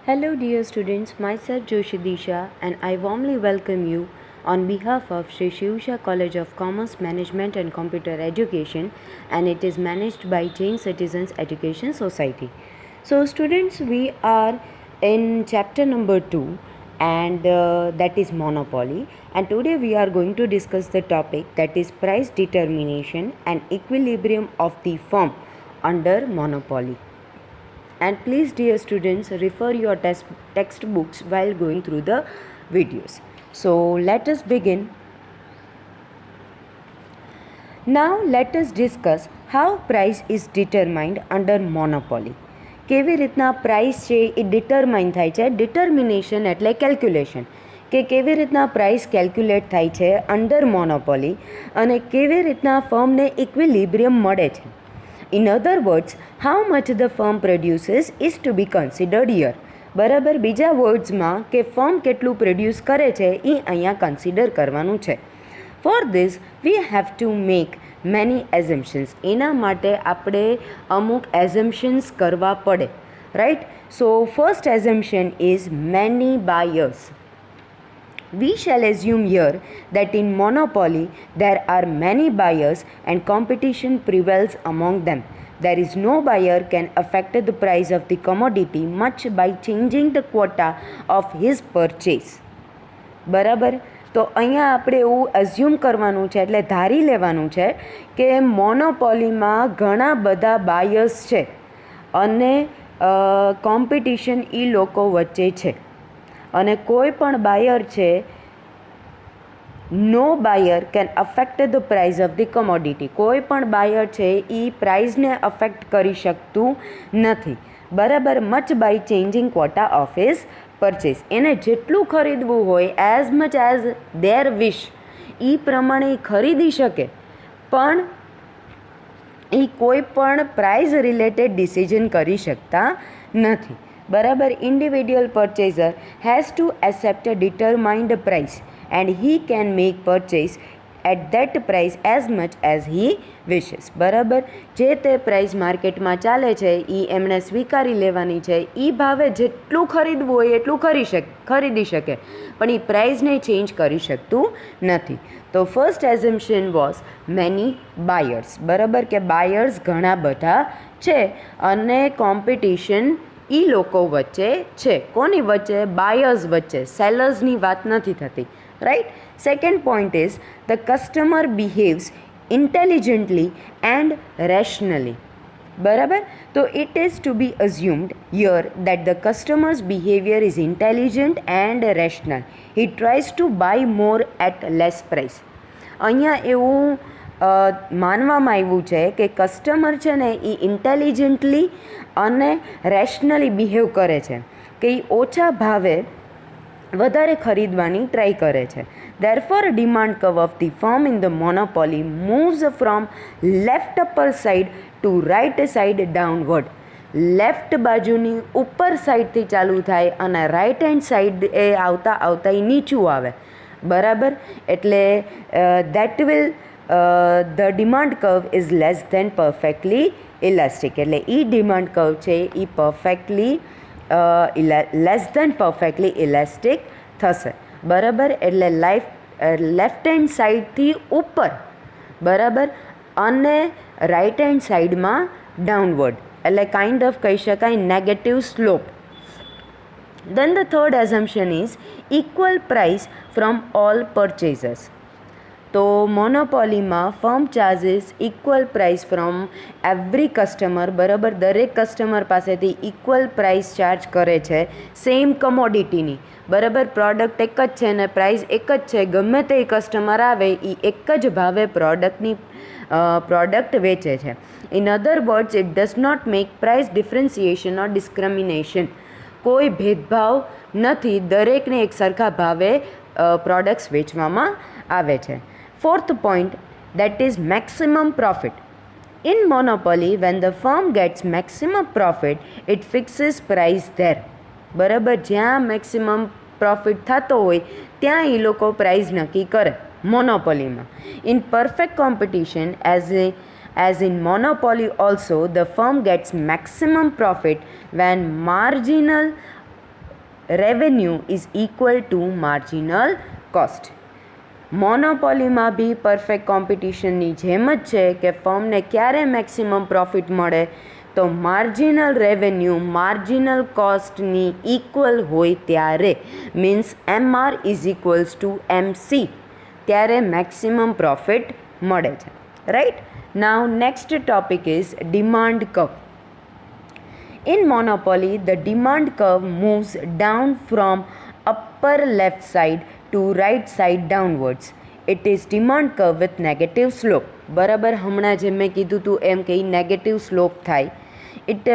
Hello dear students, myself Joshi Disha and I warmly welcome you on behalf of Sri Shivsha College of Commerce Management and Computer Education, and it is managed by Jain Citizens Education Society. So students, we are in chapter number 2 and that is monopoly, and today we are going to discuss the topic that is price determination and equilibrium of the firm under monopoly. And please dear students, refer your textbooks while going through the videos. So let us begin. Now let us discuss how price is determined under monopoly. કેવી રીતના price છે એ determine થાય છે. Determination એટલે calculation, કે કેવી રીતના price calculate થાય છે અંડર મોનોપોલી અને કેવી રીતના ફર્મને ઇક્વિલિબ્રિયમ મળે છે. In other words, how much the firm produces is to be considered here. બરાબર, બીજા વર્ડ્સમાં કે ફર્મ કેટલું પ્રોડ્યુસ કરે છે એ અહીંયા કન્સિડર કરવાનું છે. For this we have to make many assumptions. એના માટે આપણે અમુક assumptions કરવા પડે, right? So first assumption is many buyers. We shall assume here that in monopoly there are many buyers and competition prevails among them. There is no buyer can affect the price of the commodity much by changing the quota of his purchase. બરાબર, તો અહીંયા આપણે એવું assume કરવાનું છે, એટલે ધારી લેવાનું છે કે મોનોપોલીમાં ઘણા બધા બાયર્સ છે અને કોમ્પિટિશન એ લોકો વચ્ચે છે અને કોઈ પણ બાયર છે, no buyer can affect the price of the commodity. કોઈ પણ બાયર છે એ પ્રાઇઝને અફેક્ટ કરી શકતું નથી. બરાબર, much bye changing quota of his purchase. એને જેટલું ખરીદવું હોય એઝ મચ એઝ ધેર વિશ એ પ્રમાણે ખરીદી શકે, પણ એ કોઈ પણ પ્રાઇઝ રિલેટેડ ડિસિઝન કરી શકતા નથી. બરાબર, individual purchaser has to accept a determined price and he can make purchase at that price as much as he wishes. બરાબર, જે તે પ્રાઇસ માર્કેટમાં ચાલે છે એ એમણે સ્વીકારી લેવાની છે. એ ભાવે જેટલું ખરીદવું હોય એટલું ખરીદી શકે, પણ એ પ્રાઇઝને ચેન્જ કરી શકતું નથી. તો first assumption was many buyers. બરાબર, કે બાયર્સ ઘણા બધા છે અને કોમ્પિટિશન એ લોકો વચ્ચે છે. કોની વચ્ચે? બાયર્સ વચ્ચે. સેલર્સની વાત નથી થતી, right. Second point is the customer behaves intelligently and rationally. બરાબર, તો it is to be assumed yeah that the customer's behaviour is intelligent and rational. He tries to buy more at less price. અહીંયા એવું માનવામાં આવ્યું છે કે customer છે ને એ ઇન્ટેલિજન્ટલી અને રેશનલી બિહેવ કરે છે, કે એ ઓછા ભાવે વધારે ખરીદવાની ટ્રાય કરે છે. Therefore, demand curve of the firm in the monopoly moves from left upper side to right side downward. Left બાજુની ઉપર સાઈડથી ચાલુ થાય અને રાઇટ હેન્ડ સાઈડ એ આવતા આવતા એ નીચું આવે. બરાબર, એટલે that will the demand curve is less than perfectly elastic. એટલે એ ડિમાન્ડ કર્વ છે એ perfectly less than perfectly elastic થશે. બરાબર, એટલે લેફ્ટ હેન્ડ સાઈડથી ઉપર, બરાબર, અને રાઇટ હેન્ડ સાઈડમાં ડાઉનવર્ડ, એટલે કાઇન્ડ ઓફ કહી શકાય negative slope. Then the third assumption is equal price from all purchasers. તો મોનોપોલીમાં firm charges equal price from every customer. બરાબર, દરેક કસ્ટમર પાસેથી ઇક્વલ પ્રાઇસ ચાર્જ કરે છે સેમ કમોડિટીની. બરાબર, પ્રોડક્ટ એક જ છે ને પ્રાઇસ એક જ છે. ગમે તે કસ્ટમર આવે એ એક જ ભાવે પ્રોડક્ટ વેચે છે. In other words, it does not make price differentiation or discrimination. કોઈ ભેદભાવ નથી, દરેકને એક સરખા ભાવે પ્રોડક્ટ્સ વેચવામાં આવે છે. Fourth point, that is maximum profit. In monopoly, when the firm gets maximum profit, it fixes price there. બરાબર, જ્યાં મેક્સિમમ પ્રોફિટ થતો હોય ત્યાં એ લોકો પ્રાઇસ નક્કી કરે મોનોપોલીમાં. In perfect competition as in monopoly also, the firm gets maximum profit when marginal revenue is equal to marginal cost. મોનોપોલીમાં બી પરફેક્ટ કોમ્પિટિશનની જેમ જ છે કે ફર્મને ક્યારે મેક્સિમમ પ્રોફિટ મળે, તો માર્જિનલ રેવન્યુ માર્જિનલ કોસ્ટની ઇક્વલ હોય ત્યારે, means MR is equals to MC, ત્યારે મેક્સિમમ પ્રોફિટ મળે છે. Right. Now next topic is demand curve. In monopoly, the demand curve moves down from upper left side to right side downwards. It is demand curve with negative slope. બરાબર, હમણાં જે મેં કીધું હતું એમ કે negative slope થાય. It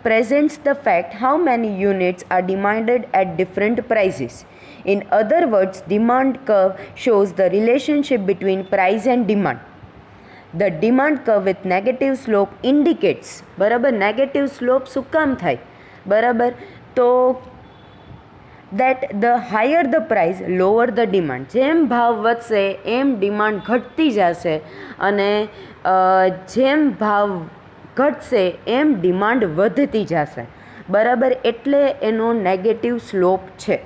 presents the fact how many units are demanded at different prices. In other words, demand curve shows the relationship between price and demand. The demand curve with negative slope indicates, બરાબર, negative slope શું કામ થાય, બરાબર, તો that the higher the price, lower the demand. જેમ ભાવ વધશે એમ demand ઘટતી જશે અને જેમ ભાવ ઘટશે એમ ડિમાન્ડ વધતી જશે, બરાબર, એટલે એનો નેગેટિવ સ્લોપ છે.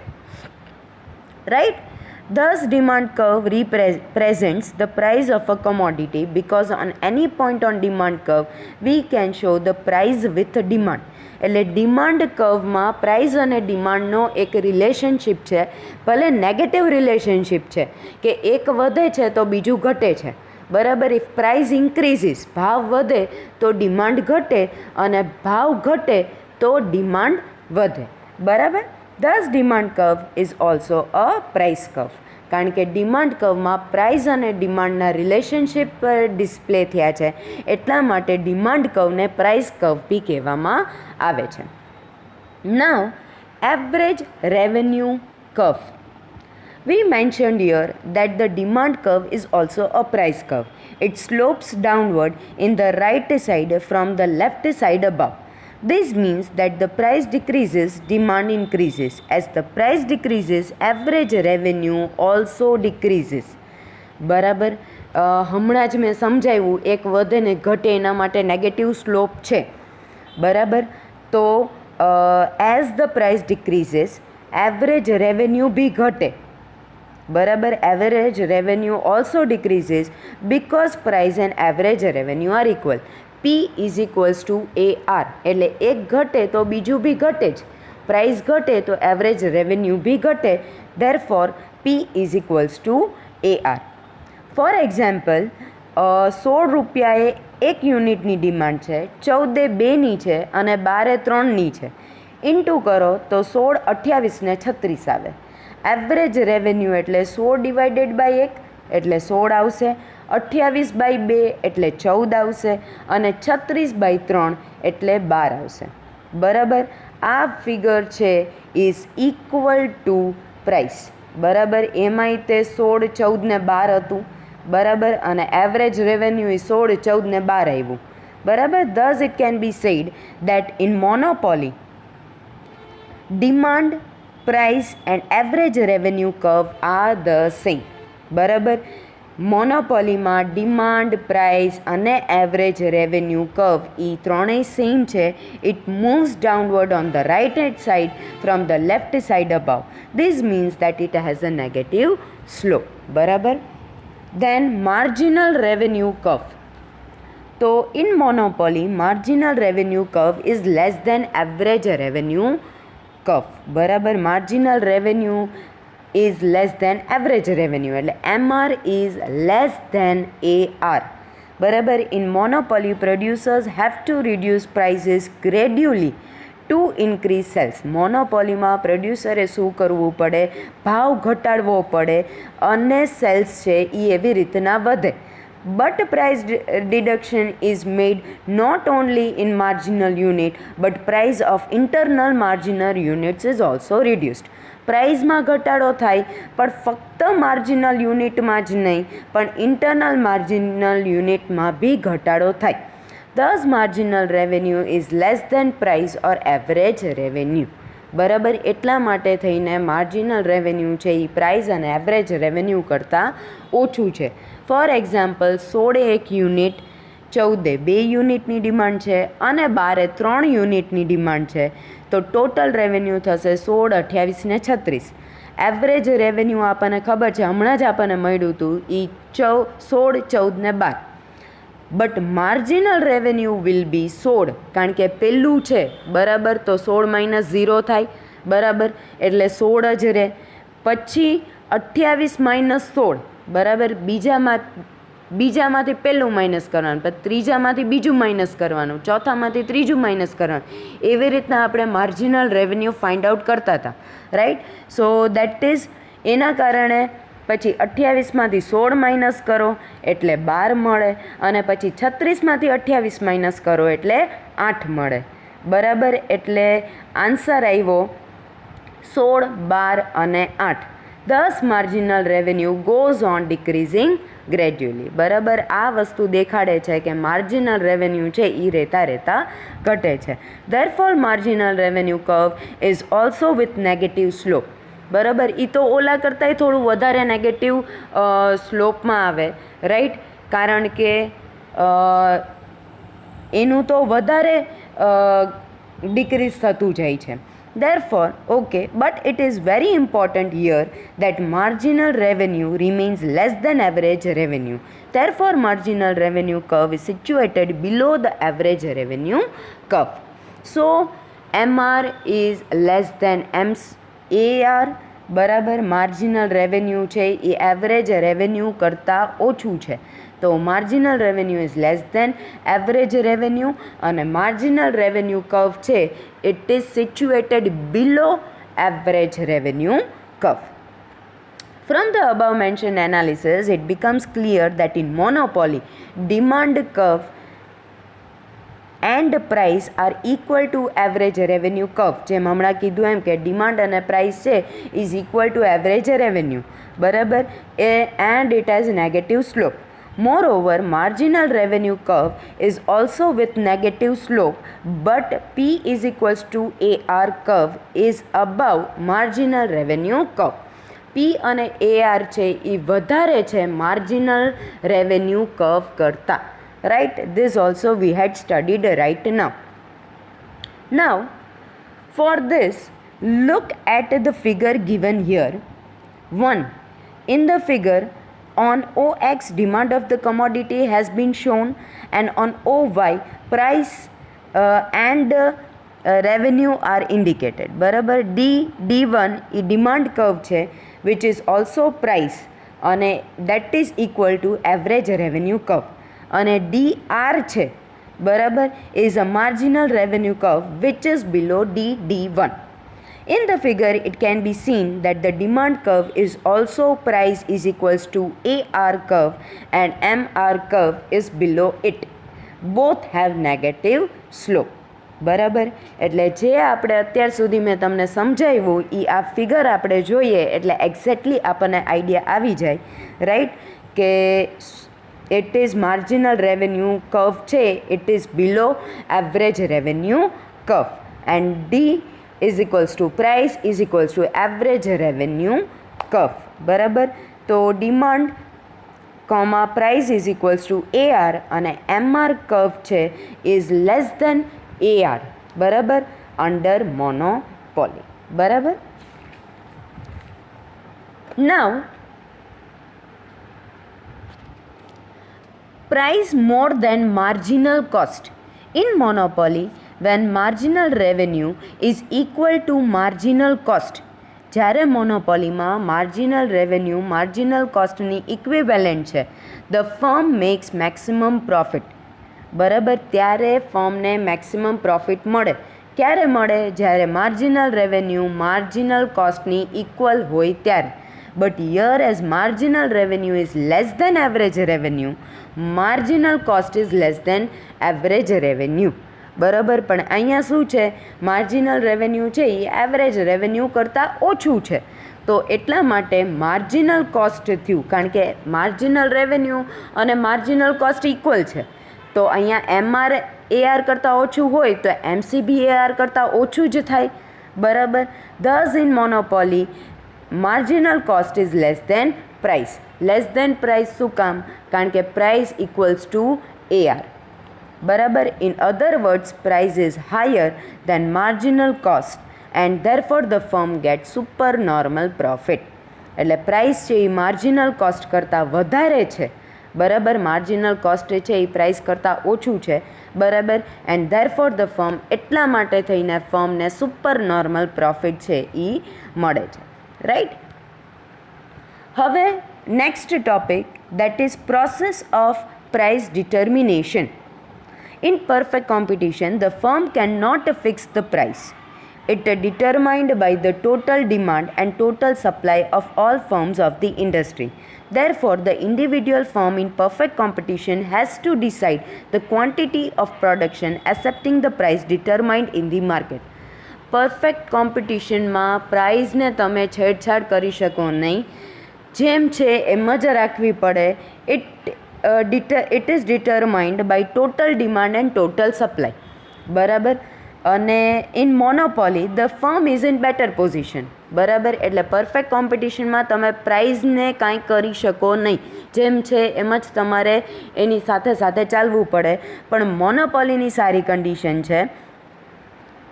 Right. Thus, demand curve represents the price of a commodity because on any point on demand curve we can show the price with demand. એટલે ડિમાન્ડ કર્વમાં પ્રાઇસ અને ડિમાન્ડનો એક રિલેશનશિપ છે, ભલે નેગેટિવ રિલેશનશિપ છે કે એક વધે છે તો બીજું ઘટે છે, બરાબર. ઇફ પ્રાઇસ ઇન્ક્રીઝીસ, ભાવ વધે તો ડિમાન્ડ ઘટે અને ભાવ ઘટે તો ડિમાન્ડ વધે, બરાબર. Thus, demand curve is also a price curve. કારણ કે ડિમાન્ડ કર્વમાં પ્રાઇસ અને ડિમાન્ડના રિલેશનશિપ પર ડિસ્પ્લે થયા છે, એટલા માટે ડિમાન્ડ કર્વને પ્રાઇસ કર્વ બી કહેવામાં આવે છે. Now average revenue curve. We mentioned here that the demand curve is also a price curve. It slopes downward in the right side from the left side above. This means that the price decreases, demand increases. As the price decreases, average revenue also decreases. બરાબર, હમણાં જ મેં સમજાવ્યું, એક વધે ને ઘટે એના માટે નેગેટિવ સ્લોપ છે, બરાબર. તો as the price decreases, average revenue બી ઘટે, બરાબર. Average revenue also decreases because price and average revenue are equal. P is equals to AR, એટલે એક ઘટે તો બીજું બી ઘટે જ, પ્રાઇસ ઘટે તો એવરેજ રેવન્યુ બી ઘટે, therefore P is equals to AR. For example, 16 રૂપિયાએ એક યુનિટની ડિમાન્ડ છે, 14 2ની છે અને 12 3ની છે. ઇન્ટુ કરો તો 16 28 ને 36 આવે. એવરેજ રેવન્યુ એટલે 16 ડિવાઇડેડ બાય 1 એટલે 16 આવશે, 28/2 એટલે 14 આવશે અને 36/3 એટલે 12 આવશે, બરાબર. આ ફિગર છે ઇઝ ઇક્વલ ટુ પ્રાઇસ, બરાબર. એમાંય તે 16 14 ને 12 હતું, બરાબર, અને એવરેજ રેવન્યુ એ 16 14 ને 12 આવ્યું, બરાબર. Thus it can be said that in monopoly, demand, price and average revenue curve are the same, બરાબર. મોનોપોલીમાં ડિમાન્ડ, પ્રાઇસ અને એવરેજ રેવન્યુ કર્વ એ ત્રણેય સેમ છે. It moves downward on the right hand side from the left side above. This means that it has a negative slope, બરાબર. Then marginal revenue curve. તો in monopoly marginal revenue curve is less than average revenue curve, બરાબર. Marginal revenue is less than average revenue, એટલે MR is less than AR, બરાબર. In monopoly, producers have to reduce prices gradually to increase sales. મોનોપોલીમાં પ્રોડ્યુસરે શું કરવું પડે, ભાવ ઘટાડવો પડે અને સેલ્સ છે એ એવી રીતના વધે. But price deduction is made not only in marginal unit but price of internal marginal units is also reduced. પ્રાઇઝમાં ઘટાડો થાય પણ ફક્ત માર્જિનલ યુનિટમાં જ નહીં પણ ઇન્ટરનલ માર્જિનલ યુનિટમાં બી ઘટાડો થાય. Thus marginal revenue is less than price or average revenue, બરાબર. એટલા માટે થઈને માર્જિનલ રેવન્યુ છે એ પ્રાઇસ અને એવરેજ રેવન્યુ કરતાં ઓછું છે. ફોર એક્ઝામ્પલ, 16 1 યુનિટ, 14 2 યુનિટની ડિમાન્ડ છે અને 12 3 યુનિટની ડિમાન્ડ છે, તો ટોટલ રેવન્યુ થશે 16, 28 ને 36. એવરેજ રેવન્યુ આપણને ખબર છે, હમણાં જ આપણને મળ્યું હતું, એ 16, 14 ને 12. But marginal revenue will be 16, કારણ કે પહેલું છે બરાબર, તો 16 - 0 થાય બરાબર, એટલે 16 જ રહે. પછી 28 - 16 બરાબર, બીજામાંથી પહેલું માઇનસ કરવાનું, પછી ત્રીજામાંથી બીજું માઇનસ કરવાનું, ચોથામાંથી ત્રીજું માઇનસ કરવાનું. એવી રીતના આપણે માર્જિનલ રેવન્યુ ફાઇન્ડ આઉટ કરતા હતા, રાઈટ. સો દેટ ઇઝ, એના કારણે પછી 28માંથી 16 માઇનસ કરો એટલે 12 મળે, અને પછી 36માંથી 28 માઇનસ કરો એટલે 8 મળે બરાબર. એટલે આન્સર આવ્યો 16, 12 અને 8. Thus marginal revenue goes on decreasing gradually. બરાબર, આ વસ્તુ દેખાડે છે કે માર્જિનલ રેવન્યુ છે એ રહેતા ઘટે છે. Therefore marginal revenue curve is also with negative slope. બરાબર, એ તો ઓલા કરતાંય થોડું વધારે નેગેટિવ સ્લોપમાં આવે, રાઈટ, કારણ કે એનું તો વધારે ડિક્રીઝ થતું જાય છે. Therefore, okay, but it is very important here that marginal revenue remains less than average revenue. Therefore, marginal revenue curve is situated below the average revenue curve. So, MR is less than AR. બરાબર, marginal revenue છે એ average revenue કરતાં ઓછું છે, તો marginal revenue is less than average revenue, અને marginal revenue curve છે it is situated below average revenue curve. From the above mentioned analysis, it becomes clear that in monopoly, demand curve and price are equal to average revenue curve. જેમ હમણાં કીધું એમ કે demand અને price છે is equal two average revenue બરાબર, and it has negative slope. Moreover, marginal revenue curve is also with negative slope, but P is equals to AR curve is above marginal revenue curve. P અને AR છે એ વધારે છે marginal revenue curve કરતાં, right. This also we had studied right now. Now for this, look at the figure given here. 1. In the figure, on OX demand of the commodity has been shown, and on OY price and revenue are indicated બરાબર. D1 એ demand curve છે which is also price, અને that is equal to average revenue curve. અને DR છે બરાબર is a marginal revenue curve which is below D1. In the figure, it can be seen that the demand curve is also price is equals to AR curve, and MR curve is below it. Both have negative slope. બરાબર, એટલે જે આપણે અત્યાર સુધી મેં તમને સમજાવ્યું એ આ ફિગર આપણે જોઈએ એટલે એક્ઝેક્ટલી આપણને આઈડિયા આવી જાય, રાઈટ, કે it is marginal revenue curve છે it is below average revenue curve, and D is equals to price is equals to average revenue curve બરાબર. તો demand comma price is equals to AR, અને MR curve છે is less than AR બરાબર under monopoly બરાબર. Now price more than marginal cost. In monopoly, when marginal revenue is equal to marginal cost, જ્યારે મોનોપોલીમાં marginal revenue marginal કોસ્ટની equivalent છે, the firm max maximum profit બરાબર. ત્યારે ફર્મને maximum profit મળે. ક્યારે મળે? જ્યારે માર્જિનલ રેવન્યુ માર્જિનલ કોસ્ટની ઇક્વલ હોય ત્યારે. But here as marginal revenue is less than average revenue, marginal cost is less than average revenue બરાબર. પણ અહીંયા શું છે, માર્જિનલ રેવન્યુ છે એ એવરેજ રેવન્યુ કરતાં ઓછું છે, તો એટલા માટે માર્જિનલ કોસ્ટ થયું, કારણ કે માર્જિનલ રેવન્યુ અને માર્જિનલ કોસ્ટ ઇક્વલ છે, તો અહીંયા MR AR કરતાં ઓછું હોય તો MCB AR કરતાં ઓછું જ થાય બરાબર. Thus in monopoly, marginal cost is less than price. Less than price શું કામ? કારણ કે price equals to AR બરાબર. In other words, price is higher than marginal cost and therefore the firm get super normal profit. એટલે price છે એ marginal cost કરતાં વધારે છે, બરાબર. માર્જિનલ કોસ્ટ છે એ પ્રાઇસ કરતાં ઓછું છે, બરાબર. એન્ડ ધેરફોર ધ ફર્મ, એટલા માટે થઈને ફર્મને સુપર નોર્મલ પ્રોફિટ છે એ મળે છે, રાઈટ. હવે next topic, that is process of price determination. In perfect competition, the firm cannot fix the price. It is determined by the total demand and total supply of all firms of the industry. Therefore, the individual firm in perfect competition has to decide the quantity of production accepting the price determined in the market. Perfect કોમ્પિટિશનમાં પ્રાઇઝને તમે છેડછાડ કરી શકો નહીં, જેમ છે એમ જ રાખવી પડે. It is determined by total demand and total supply, બરાબર. અને in monopoly the firm is in better position, બરાબર. એટલે પરફેક્ટ કોમ્પિટિશનમાં તમે પ્રાઇઝને કાંઈ કરી શકો નહીં, જેમ છે એમ જ તમારે એની સાથે સાથે ચાલવું પડે. પણ મોનોપોલીની સારી કન્ડિશન છે,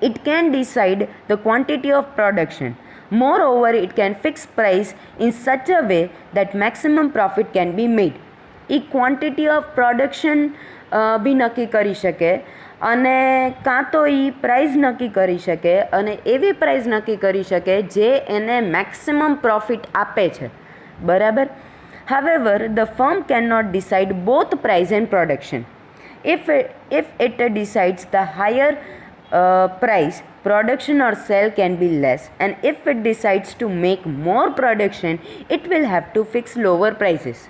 it can decide the quantity of production. Moreover, it can fix price in such a way that maximum profit can be made. એ ક્વોન્ટિટી ઓફ પ્રોડક્શન બી નક્કી કરી શકે અને કાં તો એ પ્રાઇઝ નક્કી કરી શકે અને એવી પ્રાઇઝ નક્કી કરી શકે જે એને મેક્સિમમ પ્રોફિટ આપે છે, બરાબર. However, the firm cannot decide both price and production. If it decides the higher price, production or sale can be less, and if it decides to make more production, it will have to fix lower prices.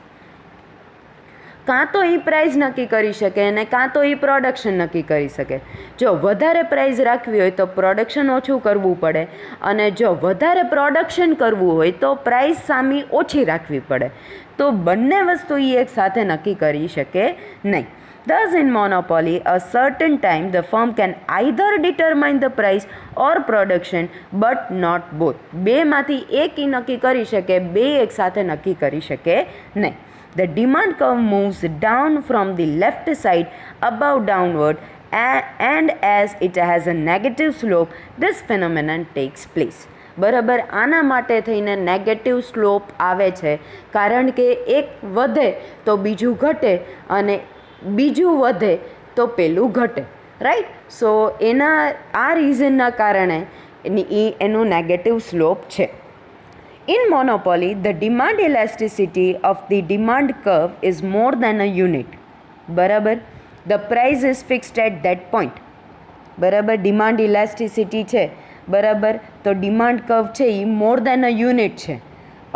કાં તો એ price નક્કી કરી શકે અને કાં તો એ production નક્કી કરી શકે. જો વધારે પ્રાઇઝ રાખવી હોય તો પ્રોડક્શન ઓછું કરવું પડે, અને જો વધારે પ્રોડક્શન કરવું હોય તો પ્રાઇઝ સામે ઓછી રાખવી પડે. તો બંને વસ્તુ એ એક સાથે નક્કી કરી શકે નહીં. Thus, in monopoly, a certain time the firm can either determine the price or production, but not both. બેમાંથી એક ઈ નક્કી કરી શકે, બે એક સાથે નક્કી કરી શકે નહીં. The demand curve moves down from the left side above downward, and as it has a negative slope, this phenomenon takes place. બરાબર. આના માટે થઈને નેગેટિવ સ્લોપ આવે છે, કારણ કે એક વધે તો બીજું ઘટે અને બીજું વધે તો પેલું ઘટે, રાઈટ. સો એના આ રીઝનના કારણે એનું નેગેટિવ સ્લોપ છે. In monopoly, the demand elasticity of the demand curve is more than a unit, બરાબર. The price is fixed at that point, બરાબર. ડિમાન્ડ ઇલાસ્ટિસિટી છે, બરાબર. તો ડિમાન્ડ કર્વ છે એ મોર દેન અ યુનિટ છે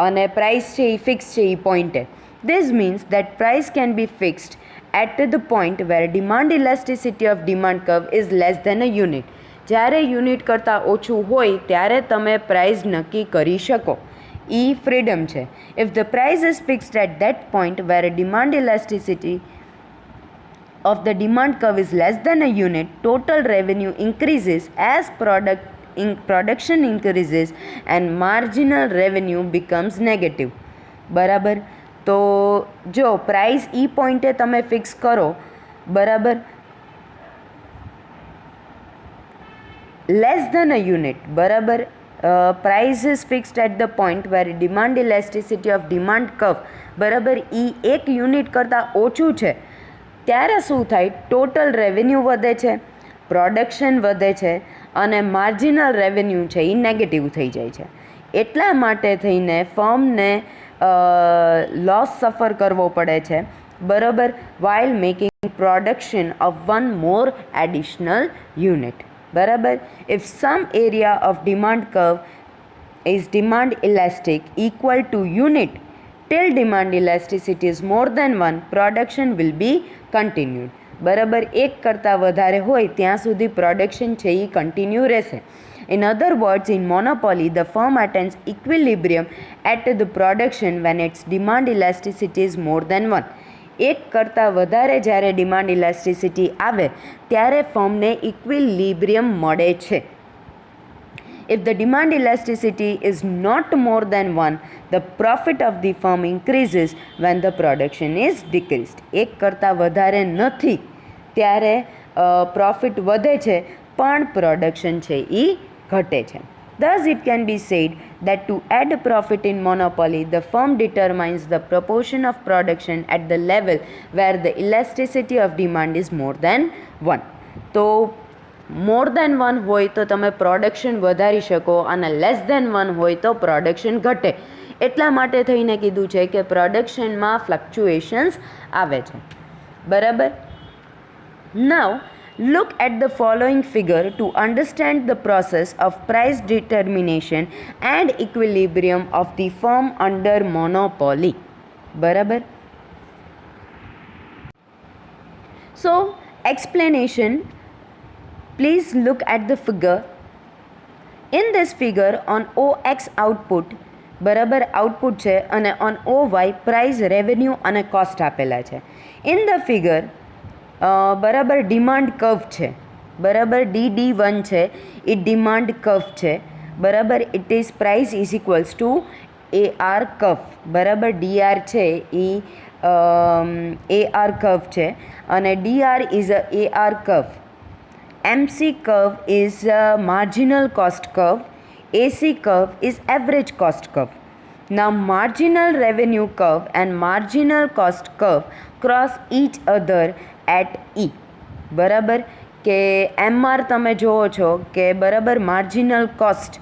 અને પ્રાઇસ છે એ ફિક્સ છે એ પોઈન્ટે. This means that price can be fixed at the point where demand elasticity of demand curve is less than a unit. જ્યારે યુનિટ કરતાં ઓછું હોય ત્યારે તમે પ્રાઇસ નક્કી કરી શકો, એ ફ્રીડમ છે. If the price is fixed at that point where demand elasticity of the demand curve is less than a unit, total revenue increases as production increases and marginal revenue becomes negative, બરાબર. તો જો price ઈ પોઈન્ટે તમે fix કરો, બરાબર, less than a unit, બરાબર. Price is fixed at the point where demand elasticity of demand curve, બરાબર, એ એક યુનિટ કરતાં ઓછું છે, ત્યારે શું થાય? ટોટલ રેવન્યુ વધે છે, પ્રોડક્શન વધે છે અને માર્જિનલ રેવન્યુ છે એ નેગેટિવ થઈ જાય છે. એટલા માટે થઈને ફર્મને લોસ સફર કરવો પડે છે, બરાબર, while making production of one more additional unit, બરાબર. If some area of demand curve is demand elastic equal to unit till demand elasticity is more than 1, production will be continued, બરાબર. એક કરતાં વધારે હોય ત્યાં સુધી પ્રોડક્શન છે એ continue રહેશે. In other words, in monopoly, the firm attains equilibrium at the production when its demand elasticity is more than 1. એક કરતાં વધારે જ્યારે ડિમાન્ડ ઇલાસ્ટિસિટી આવે ત્યારે ફર્મને ઇક્વિલિબ્રિયમ મળે છે. If the demand elasticity is not more than 1, the profit of the firm increases when the production is decreased. એક કરતાં વધારે નથી ત્યારે પ્રોફિટ વધે છે પણ પ્રોડક્શન છે એ ઘટે છે. Thus it can be said that to add profit in monopoly, the firm determines the proportion of production at the level where the elasticity of demand is more than 1. તો મોર than 1 હોય તો તમે production વધારી શકો અને less than 1 હોય તો production ઘટે. એટલા માટે થઈને કીધું છે કે પ્રોડક્શનમાં ફ્લક્ચ્યુએશન્સ આવે છે. બરાબર. નાઉ look at the following figure to understand the process of price determination and equilibrium of the firm under monopoly. બરાબર. So explanation, please look at the figure. In this figure on OX output, બરાબર, output છે, અને on OY price, revenue અને cost આપેલા છે. In the figure બરાબર demand curve છે. બરાબર, DD1 છે એ ડિમાન્ડ કર્વ છે. બરાબર, it is price is equals to AR curve. બરાબર, DR છે એ AR કર્વ છે અને DR is a AR curve. MC curve is a marginal cost curve. AC curve is average cost curve. Now marginal revenue curve and marginal cost curve cross each other at E. બરાબર, કે MR તમે જોવો છો કે બરાબર marginal cost,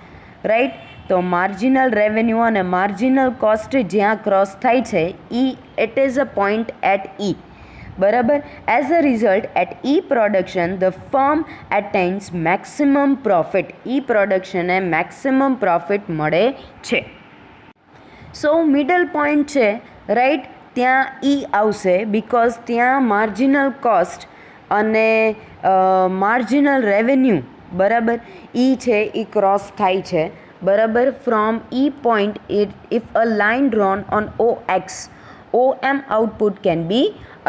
right, તો marginal revenue અને marginal cost જ્યાં ક્રોસ થાય છે E, it is a point at E. બરાબર. As a result at E production the firm attains maximum profit. E પ્રોડક્શને મેક્સિમમ પ્રોફિટ મળે છે. સો મિડલ પોઈન્ટ છે, રાઈટ, ત્યાં E આવશે બિકોઝ ત્યાં માર્જિનલ કોસ્ટ અને માર્જિનલ રેવન્યુ બરાબર E છે એ ક્રોસ થાય છે. બરાબર, from E point if a line drawn on OX, OM output can be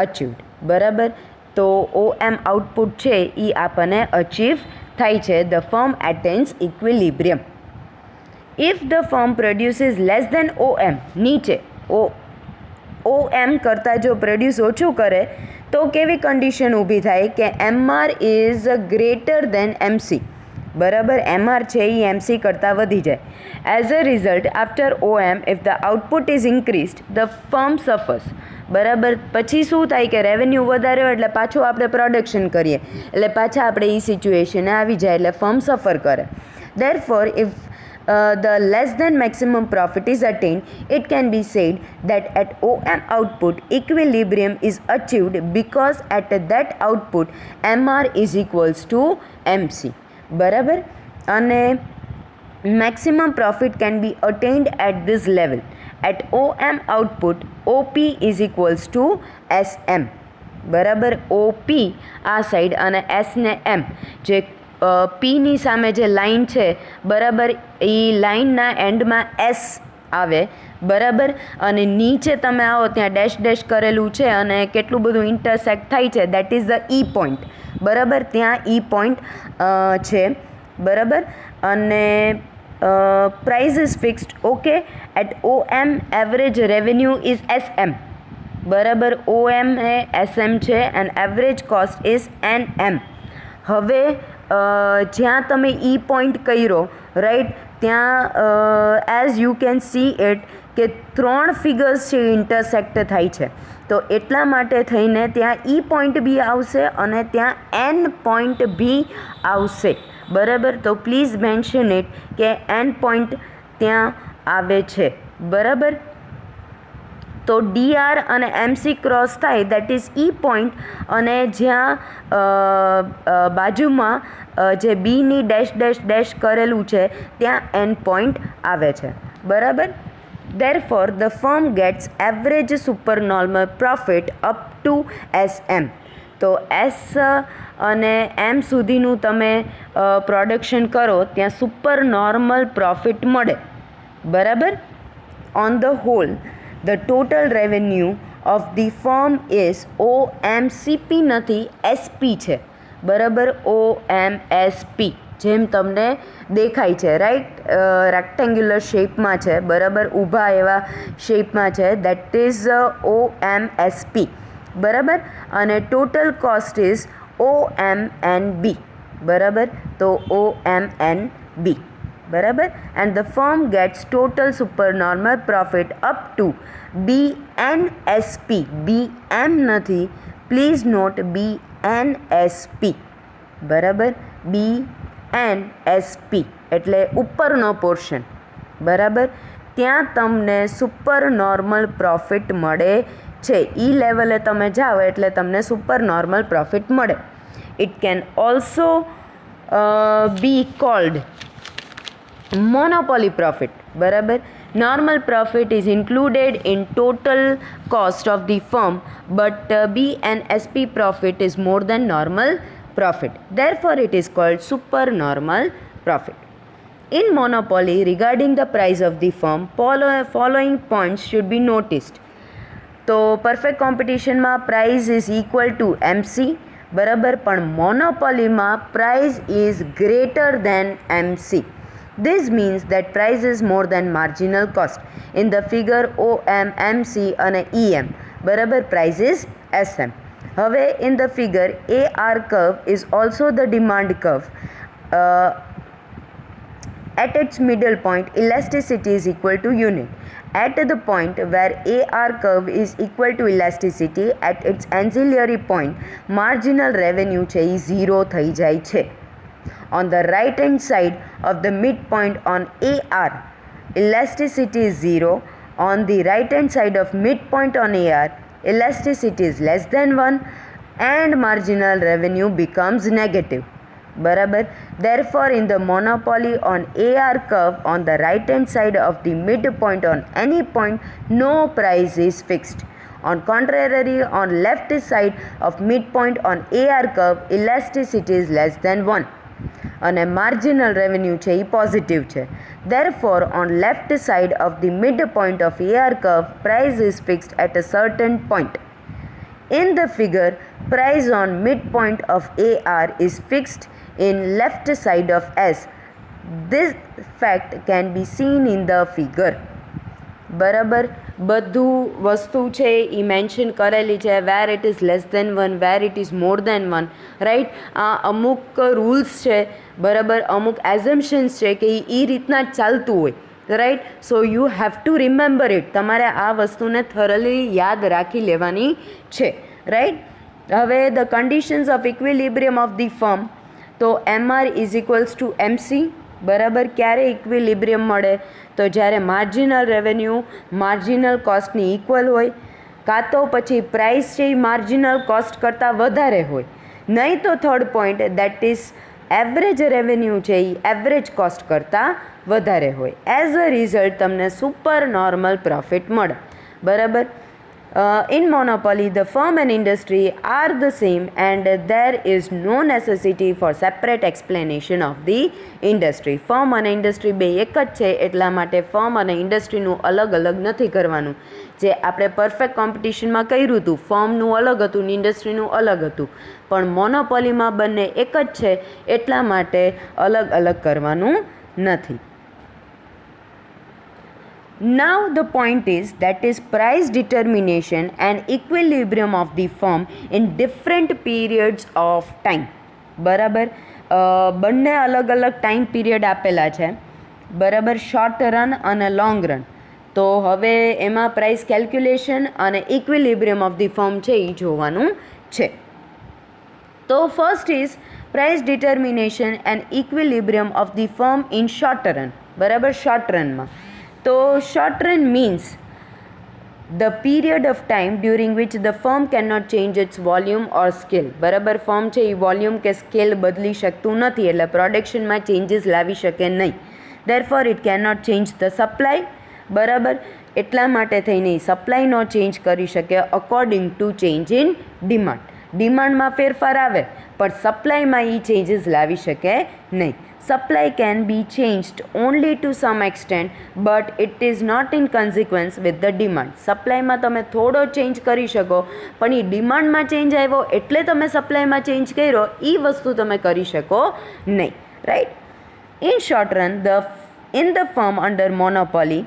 achieved. બરાબર, તો OM આઉટપુટ છે એ આપણને અચીવ થાય છે. The firm attains equilibrium. If the firm produces less than OM, નીચે OM કરતાં જો પ્રોડ્યુસ ઓછું કરે તો કેવી કન્ડિશન ઊભી થાય કે MR is greater than MC. બરાબર, MR છે એ MC કરતાં વધી જાય. As a result after OM if the output is increased the firm suffers. બરાબર, પછી શું થાય કે રેવન્યુ વધારે હોય એટલે પાછું આપણે પ્રોડક્શન કરીએ એટલે પાછા આપણે એ સિચ્યુએશને આવી જાય એટલે ફર્મ સફર કરે. Therefore if the less than maximum profit is attained, it can be said that at OM output equilibrium is achieved because at that output MR is equals to MC. બરાબર, અને maximum profit can be attained at this level. At OM output OP is equals to SM. બરાબર, OP આ side અને S ને M, જે પીની સામે જે line છે બરાબર એ લાઇનના એન્ડમાં S આવે. બરાબર, અને નીચે તમે આવો ત્યાં ડેશ ડેશ કરેલું છે અને કેટલું બધું ઇન્ટરસેક્ટ થાય છે, that is the E point. બરાબર, ત્યાં E પોઈન્ટ છે. બરાબર, અને price is fixed. Okay, at OM average revenue is SM. બરાબર, OM એ SM છે and average cost is NM. હવે જ્યાં તમે E પોઈન્ટ કર્યો, રાઈટ, ત્યાં as you can see it કે 3 ફિગર્સ છે ઇન્ટરસેક્ટ થાય છે, તો એટલા માટે થઈને ત્યાં E પોઈન્ટ બી આવશે અને ત્યાં N પોઈન્ટ બી આવશે. બરાબર, તો પ્લીઝ મેન્શન ઇટ કે N પોઈન્ટ ત્યાં આવે છે. બરાબર, તો DR અને MC ક્રોસ થાય દેટ ઇઝ E પોઈન્ટ, અને જ્યાં બાજુમાં જે બીની ડેશ ડેશ ડેશ કરેલું છે ત્યાં N પોઈન્ટ આવે છે. બરાબર. Therefore the firm gets average supernormal profit up to SM. તો S અને M સુધીનું તમે પ્રોડક્શન કરો ત્યાં સુપર નોર્મલ પ્રોફિટ મળે. બરાબર. On the whole the total revenue of the firm is OMCP નથી, SP છે. બરાબર, OMSP જેમ તમને દેખાય છે, રાઈટ, રેક્ટેન્ગ્યુલર શેપમાં છે. બરાબર, ઊભા એવા શેપમાં છે, દેટ ઇઝ OMSP. બરાબર, અને ટોટલ કોસ્ટ ઇઝ OM&B, બરાબર, તો OM&B, બરાબર, and the firm gets total super normal profit up to BNSP, BM નથી, પ્લીઝ નોટ BNSP, બરાબર, BNSP એટલે ઉપરનો પોર્શન, બરાબર, ત્યાં તમને સુપર નોર્મલ પ્રોફિટ મળે છે. ઈ લેવલે તમે જાઓ એટલે તમને સુપર નોર્મલ પ્રોફિટ મળે. It can also be called monopoly profit, બરાબર. Normal profit is included in total cost of the firm, but BNSP profit is more than normal profit. Therefore, it is called supernormal profit. In monopoly, regarding the price of the firm, following points should be noticed. તો perfect કોમ્પિટિશનમાં price is equal to MC, બરાબર, પણ મોનોપોલીમાં price is greater than MC. This means that price is more than marginal cost. In the figure OM, MC અને EM, બરાબર, price is SM. હવે in the figure AR curve is also the demand curve. At its middle point, elasticity is equal to unit. At the point where AR curve is equal to elasticity, at its ancillary point, marginal revenue છે એ 0 થઈ જાય છે. On the right hand side of the midpoint on AR, elasticity is 0. On the right hand side of midpoint on AR, elasticity is less than 1 and marginal revenue becomes negative. બરાબર. Therefore, in the monopoly on AR curve, on the right hand side of the midpoint on any point, no price is fixed. On contrary, on left side of midpoint on AR curve, elasticity is less than 1 અને marginal revenue છે એ positive છે. Therefore, on left side of the midpoint of AR curve, price is fixed at a certain point. In the figure, price on midpoint of AR is fixed in left side of S. This fact can be seen in the figure. બરાબર, બધું વસ્તુ છે એ mention કરેલી છે, where it is less than 1, where it is more than 1, right. આ અમુક rules છે, બરાબર, અમુક એઝમ્પશન્સ છે કે એ રીતના જ ચાલતું હોય, right. So you have to remember it. તમારે આ વસ્તુને થરલી યાદ રાખી લેવાની છે, રાઈટ. હવે the conditions of equilibrium of the firm, તો MR is equals to MC, બરાબર. ક્યારે ઇક્વિલિબ્રિયમ મળે? તો જ્યારે માર્જિનલ રેવન્યુ માર્જિનલ કોસ્ટની ઇક્વલ હોય, કાં તો પછી પ્રાઇસ છે એ માર્જિનલ કોસ્ટ કરતાં વધારે હોય, નહીં તો third point that is average revenue છે એ એવરેજ કોસ્ટ કરતાં વધારે હોય. એઝ અ રિઝલ્ટ તમને સુપર નોર્મલ પ્રોફિટ મળે, બરાબર. In monopoly, the firm and industry are the same and there is no necessity for separate explanation of the industry. Firm અને industry બે એક જ છે, એટલા માટે ફર્મ અને ઇન્ડસ્ટ્રીનું અલગ અલગ નથી કરવાનું. જે આપણે પરફેક્ટ કોમ્પિટિશનમાં કર્યું હતું, ફર્મનું અલગ હતું ને ઇન્ડસ્ટ્રીનું અલગ હતું, પણ મોનોપોલીમાં બંને એક જ છે, એટલા માટે અલગ અલગ કરવાનું નથી. Now the point is that is price determination and equilibrium of the firm in different periods of time. બરાબર, બંને અલગ અલગ ટાઈમ પીરિયડ આપેલા છે, બરાબર, શોર્ટ રન અને લોંગ રન. તો હવે એમાં પ્રાઇસ કેલ્ક્યુલેશન અને ઇક્વિલિબ્રિયમ ઓફ ધી ફર્મ છે એ જોવાનું છે. તો first is price determination and equilibrium of the firm in short run, બરાબર, શોર્ટ રનમાં. તો short run means the period of time during which the firm can not change its volume or scale, બરાબર. Firm છે એ volume કે scale બદલી શકતું નથી, એટલે પ્રોડક્શનમાં ચેન્જીસ લાવી શકે નહીં. Therefore it can not change the supply, બરાબર. એટલા માટે થઈને સપ્લાય નો ચેન્જ કરી શકે according to change in demand. ડિમાન્ડમાં ફેરફાર આવે પણ સપ્લાયમાં એ ચેન્જીસ લાવી શકે નહીં. Supply can be changed only to some extent, but it is not in consequence with the demand. સપ્લાયમાં તમે થોડો ચેન્જ કરી શકો, પણ એ ડિમાન્ડમાં ચેન્જ આવ્યો એટલે તમે સપ્લાયમાં ચેન્જ કર્યો એ વસ્તુ તમે કરી શકો નહીં, right. In short run in the firm under monopoly,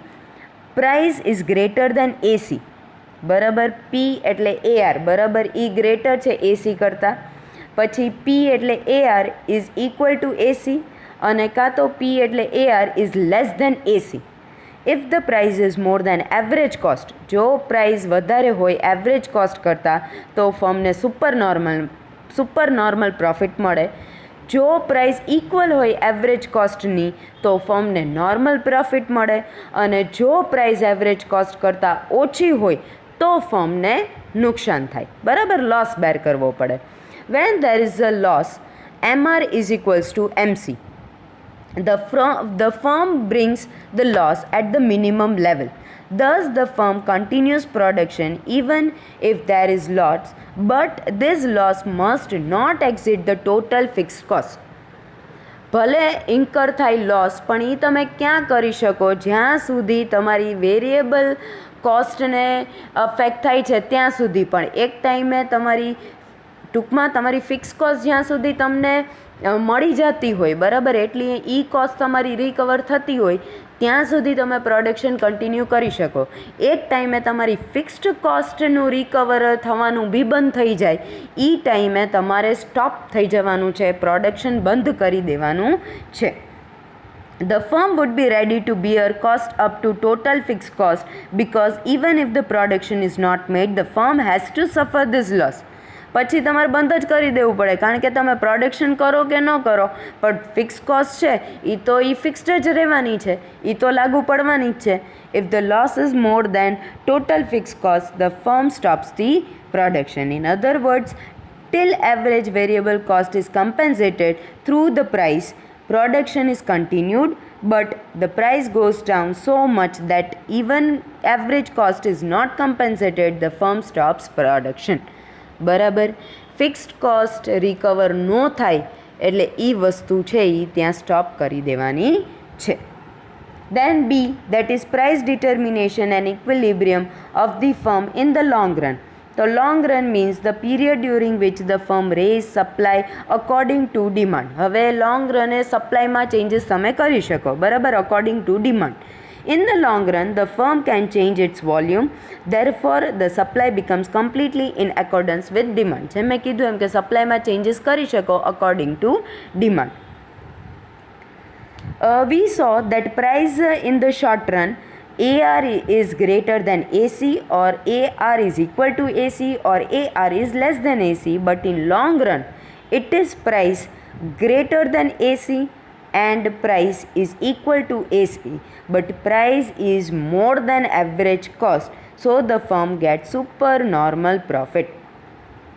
price is greater than AC. બરાબર. પી એટલે એઆર બરાબર ઈ ગ્રેટર છે એસી કરતાં, પછી પી એટલે AR is equal to AC અને કાં તો પી એટલે AR is less than AC. If the price is more than average cost, જો પ્રાઇઝ વધારે હોય એવરેજ કોસ્ટ કરતાં તો ફર્મને સુપર નોર્મલ પ્રોફિટ મળે. જો પ્રાઇસ ઇક્વલ હોય એવરેજ કોસ્ટની તો ફર્મને નોર્મલ પ્રોફિટ મળે, અને જો પ્રાઇસ એવરેજ કોસ્ટ કરતાં ઓછી હોય તો ફર્મને નુકસાન થાય, બરાબર, લોસ બેર કરવો પડે. When there is a loss, MR is equals to MC. The firm brings the loss at the minimum level. Thus, the firm continues production even if there is loss, but this loss must not exceed the total fixed cost. ભલે ઇન્કર થાય loss, પણ એ તમે ક્યાં કરી શકો? જ્યાં સુધી તમારી વેરિયેબલ કોસ્ટને અફેક્ટ થાય છે ત્યાં સુધી. પણ એક ટાઈમે ટૂંકમાં તમારી ફિક્સ કોસ્ટ જ્યાં સુધી તમને મળી જતી હોય, બરાબર, એટલી ઈ કોસ્ટ તમારી રિકવર થતી હોય ત્યાં સુધી તમે પ્રોડક્શન કન્ટિન્યુ કરી શકો. એક ટાઈમે તમારી ફિક્સ્ડ કોસ્ટનું રિકવર થવાનું બી બંધ થઈ જાય, એ ટાઈમે તમારે સ્ટોપ થઈ જવાનું છે, પ્રોડક્શન બંધ કરી દેવાનું છે. The firm would be ready to bear cost up to total fixed cost, because even if the production is not made, the firm has to suffer this loss. પછી તમારે બંધ જ કરી દેવું પડે, કારણ કે તમે પ્રોડક્શન કરો કે ન કરો પણ ફિક્સ કોસ્ટ છે એ ફિક્સ્ડ જ રહેવાની છે, એ તો લાગુ પડવાની જ છે. If the loss is more than total fix cost, the firm stops the production. In other words, till average variable cost is compensated through the price, production is continued, but the price goes down so much that even average cost is not compensated, the firm stops production. બરાબર. Fixed cost recover ન થાય એટલે એ વસ્તુ છે એ ત્યાં stop કરી દેવાની છે. Then B, that is price determination and equilibrium of the firm in the long run. તો long run means the period during which the firm raise supply according to demand. હવે લોંગ રને સપ્લાયમાં changes તમે કરી શકો, બરાબર, according to demand. In the long run, the firm can change its volume, therefore the supply becomes completely in accordance with demand. જેમ મેં કીધું એમ કે સપ્લાયમાં ચેન્જીસ કરી શકો according to demand. We saw that price in the short run, AR is greater than AC, or AR is equal to AC, or AR is less than AC, but in long run, it is price greater than AC and price is equal to AC, but price is more than average cost, so the firm gets super normal profit.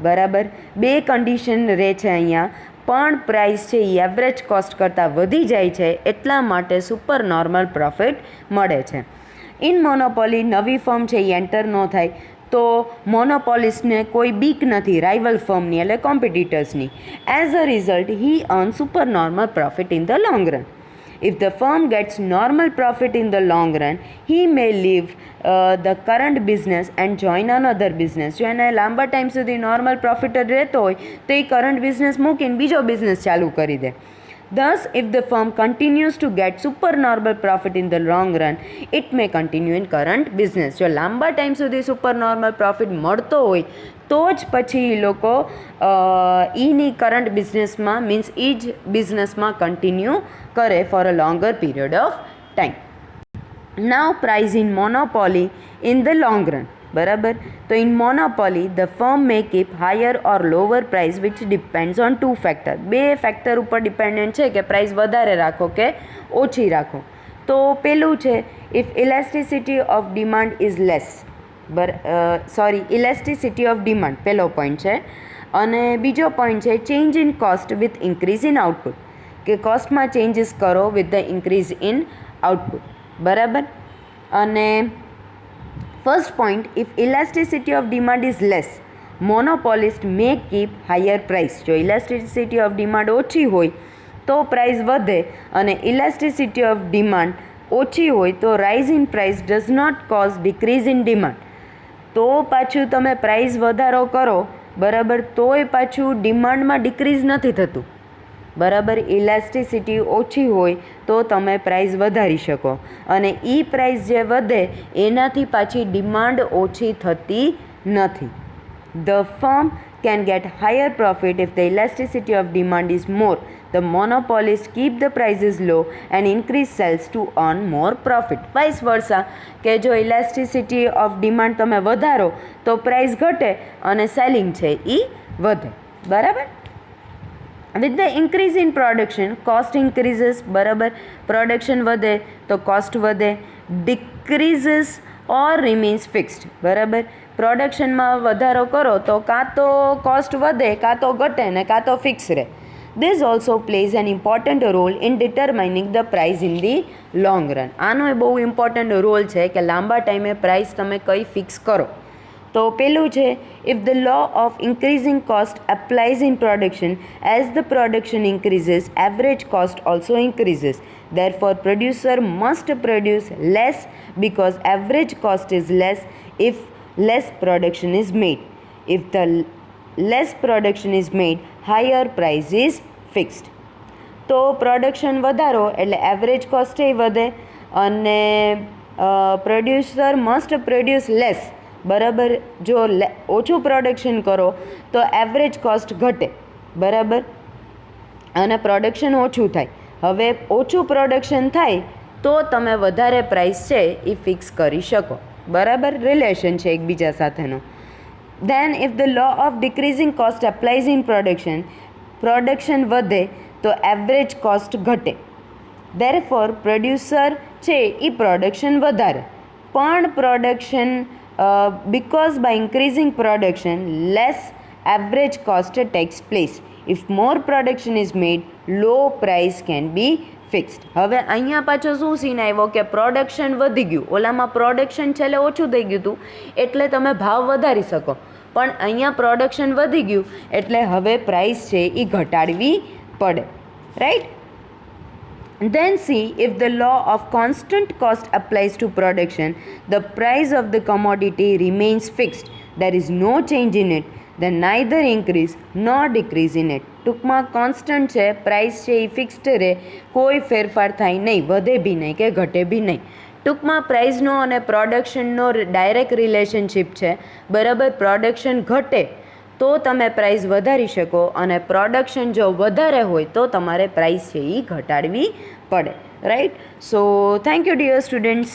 બરાબર. બે condition રહે છે અહીંયા, પણ price છે એ average cost કરતાં વધી જાય છે એટલા માટે સુપર નોર્મલ પ્રોફિટ મળે છે. ઇન મોનોપોલી નવી ફર્મ છે એ એન્ટર ન થાય તો મોનોપોલિસ્ટને કોઈ બીક નથી રાઇવલ ફર્મની એટલે કોમ્પિટિટર્સની. As a result he earn super normal profit in the long run. If the firm gets normal profit in the long run, he may leave the current business and join another business. જો એને લાંબા time સુધી normal profit જ રહેતો હોય તો એ current business મૂકીને બીજો બિઝનેસ ચાલુ કરી દે. Thus, if the firm continues to get supernormal profit in the long run, it may continue in current business. જો લાંબા ટાઈમ સુધી સુપરનોર્મલ પ્રોફિટ મળતો હોય તો જ પછી એ લોકો એની કરંટ બિઝનેસમાં મીન્સ એ જ બિઝનેસમાં કન્ટિન્યુ કરે for a longer period of time. Now prize in monopoly in the long run. બરાબર. તો in monopoly the firm May keep higher or lower price which depends on two factor. બે factor ઉપર dependent છે કે price વધારે રાખો કે ઓછી રાખો. તો પેલું છે if elasticity of demand is less. Elasticity of demand પહેલો પોઈન્ટ છે. અને બીજો પોઈન્ટ છે change in cost with increase in output, કે કોસ્ટમાં ચેન્જીસ કરો with the increase in output. બરાબર. અને first point, if elasticity of demand is less, monopolist may keep higher price. જો ઇલાસ્ટિસિટી ઓફ ડિમાન્ડ ઓછી હોય તો પ્રાઇસ વધે, અને ઇલાસ્ટિસિટી ઓફ ડિમાન્ડ ઓછી હોય તો rise in price does not cause decrease in demand. તો પાછું તમે પ્રાઇસ વધારો કરો, બરાબર, તોય પાછું ડિમાન્ડમાં ડિક્રીઝ નથી થતું. બરાબર, ઇલાસ્ટિસિટી ઓછી હોય તો તમે પ્રાઇસ વધારી શકો, અને પ્રાઇસ જે વધે એનાથી પાછી ડિમાન્ડ ઓછી થતી નથી. The firm can get higher profit if the elasticity of demand is more. The monopolists keep the prices low and increase sales to earn more profit. Vice versa, કે જો elasticity of demand તમે વધારો તો price ઘટે અને selling છે એ વધે. બરાબર. With the increase in production, cost increases. બરાબર, પ્રોડક્શન વધે તો કોસ્ટ વધે. Decreases or remains fixed. બરાબર, પ્રોડક્શનમાં વધારો કરો તો કાં તો કોસ્ટ વધે, કાં તો ઘટે ને કાં તો ફિક્સ રહે. This also plays an important role in determining the price in the long run. આનો એ બહુ ઇમ્પોર્ટન્ટ રોલ છે કે લાંબા ટાઈમે પ્રાઇસ તમે કઈ ફિક્સ કરો. તો પેલું છે, if the law of increasing cost applies in production, as the production increases, average cost also increases. Therefore, producer must produce less because average cost is less if less production is made. If the less production is made, higher price is fixed. તો production વધારો એટલે average cost એ વધે, અને producer must produce less. બરાબર, જો ઓછું production કરો તો એવરેજ કોસ્ટ ઘટે. બરાબર, અને પ્રોડક્શન ઓછું થાય. હવે ઓછું પ્રોડક્શન થાય તો તમે વધારે પ્રાઇસ છે એ ફિક્સ કરી શકો. બરાબર, રિલેશન છે એકબીજા સાથેનો. Then if the law of decreasing cost applies in production, production વધે તો એવરેજ કોસ્ટ ઘટે. Therefore, પ્રોડ્યુસર છે એ પ્રોડક્શન વધારે, પણ production because by increasing production, less average cost takes place. If more production is made, low price can be fixed. હવે અહીંયા પાછો શું સીન આવ્યો કે પ્રોડક્શન વધી ગયું, ઓલામાં પ્રોડક્શન છેલ્લે ઓછું થઈ ગયું હતું એટલે તમે ભાવ વધારી શકો, પણ અહીંયા પ્રોડક્શન વધી ગયું એટલે હવે પ્રાઇસ છે એ ઘટાડવી પડે. Right. Then see, if the law of constant cost applies to production, the price of the commodity remains fixed. There is no change in it. Then neither increase nor decrease in it. ટૂંકમાં constant છે, price છે એ fixed રહે, કોઈ ફેરફાર થાય નહીં, વધે બી નહીં કે ઘટે બી નહીં. ટૂંકમાં પ્રાઇસનો અને પ્રોડક્શનનો ડાયરેક્ટ રિલેશનશિપ છે. બરાબર, પ્રોડક્શન ઘટે તો તમે પ્રાઇસ વધારી શકો, અને પ્રોડક્શન જો વધારે હોય તો તમારે પ્રાઇસ છે એ ઘટાડવી પડે. Right. So thank you dear students.